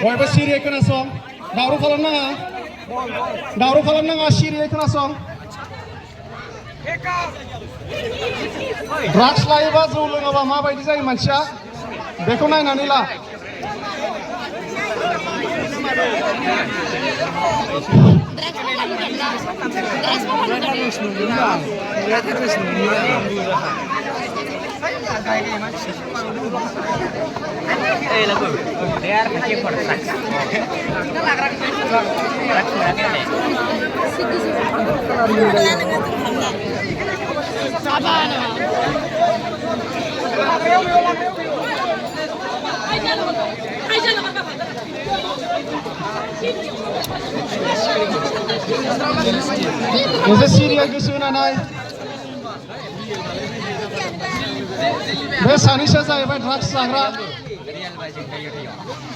Wah, Syria kena song. Dauru kalau nanga Syria kena song. Drugs layoba jौ लोङाबा माबायदि जायो मानसिया बेखौ नायनानै ला Ini Syria kesulitan naik. Bes Anisha saya buat drugs sangra.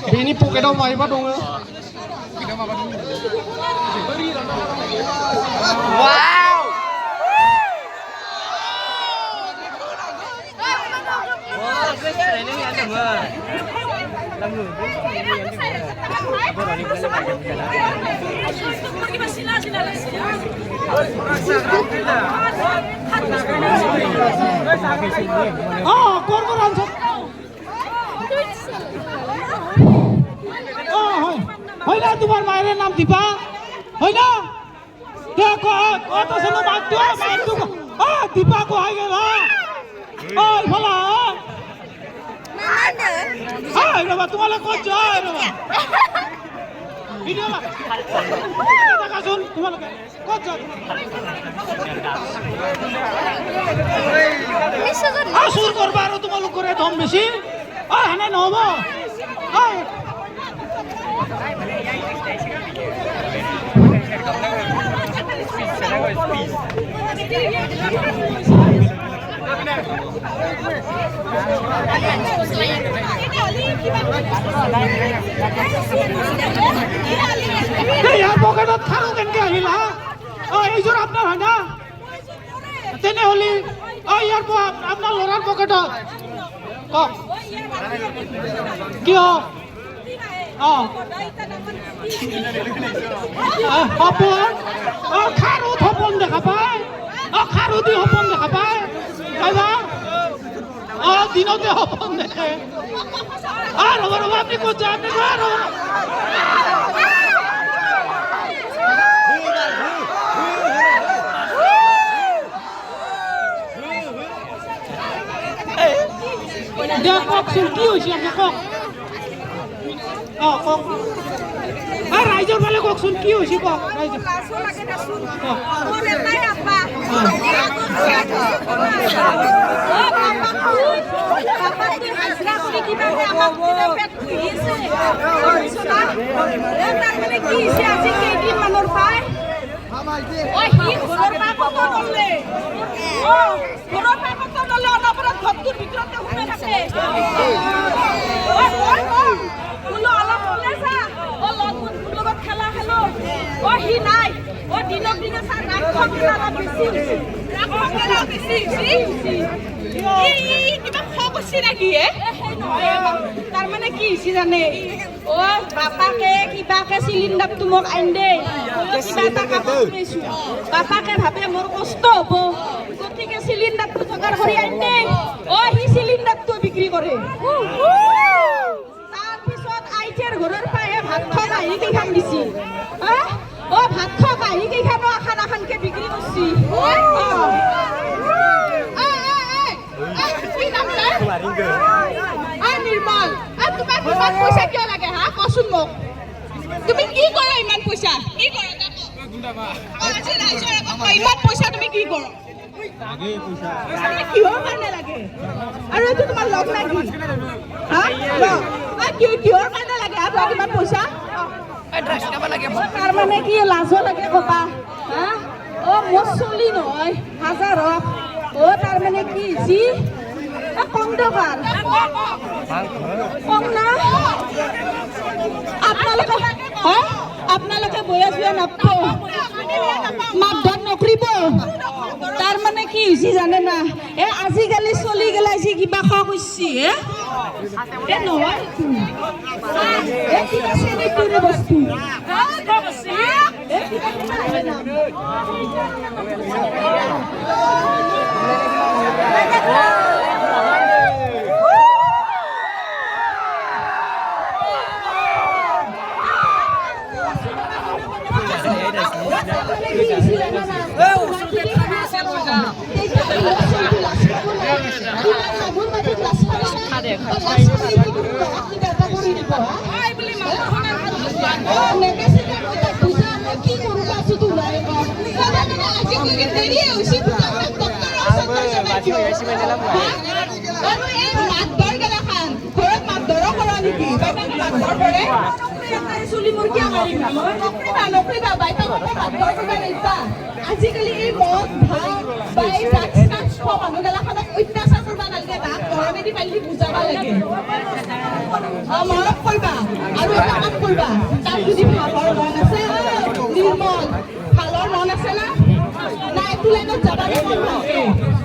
Ini pokedo mai ba dong. Wow. হয় না তোমার মায়ের নাম দীপা হয় না দেখো কত সময় মারতো দীপা কো হয়ে গেল ওই ফলা হ্যাঁ বাবা তোমালে কত যায় বাবা ভিডিও মা দেখা শুন তোমালে কত যায় আসুর করবা আর তোমালে করে দম বেশি হানে নহব ইয়াৰ পকেটত খাৰু কেনেকে আহিল হা এইযোৰ আপোনাৰ হয় না তেনেহ'লে ইয়াৰ আপোনাৰ ল'ৰাৰ পকেটত কওক কিয় সপোন খাৰুত সপোন দেখা পায় খাৰু দি সপোন দেখা পায় দিনতে সপোন দেখে রব আপনি কোথায় আপনি কওকচোন কি হৈছে আপুনি কওক কওক রাইজর বলে কওকচোন কি হৈছে কওক রাইজর তার মানে কি জানে ও বাপাকে কিবাকে সিলিন্ডার তোমাক আইন দে বাপাকে ভাবে মোর কষ্ট হব গতিকে সিলিন্ডারটো জোগাৰ কৰি আইন দে সি সিলিন্ডাৰটো বিক্ৰি কৰে তাৰপিছত আইটেৰ ঘৰৰ পায়ে ভাত খাই আহি কেইখান দিছি ভাত খাওক আহি কেইখানো খানাখানকে বিক্রি করছি নির্মল তোমাক ইমান পইচা কিয় লাগে হা কচোন মোক তুমি কি কৰা ইমান পইচা কি কৰা ইমান পইচা তুমি কি কৰা কিহৰ কাৰণে লাগে আৰু এইটো তোমাৰ লগ লাগি কিহৰ কাৰণে লাগে আপোনাক ইমান পইচা ড্ৰাগছ খাব লাগে তাৰ মানে কি লাজ লাগে কবা হা অ মোৰ চলি নহয় হাজাৰ হওক অ তাৰ মানে কি যি কম দোকান কম না আপোনালোকে বয়া যোৱা নাপাব মাপধৰ নকৰিব তাৰ মানে কি হৈছে জানে না আজিকালি চলি গেলাইছে কিবা খোৱা কৰিছে নহয় কিবা চেনিটৰী বস্তু আজিকালি এই মদ ভাং বাই ড্ৰাগছ মানুহগিলাখনক অত্যাচাৰ কৰিব নালাগে তাক গৰমেদি পালি বুজাব লাগে মনত কৰিবা আৰু এটা কাম কৰিবা তাত যদি ভালৰ মন আছে নিৰ্মল ভালৰ মন আছে না নাই একো লাইনত যাবা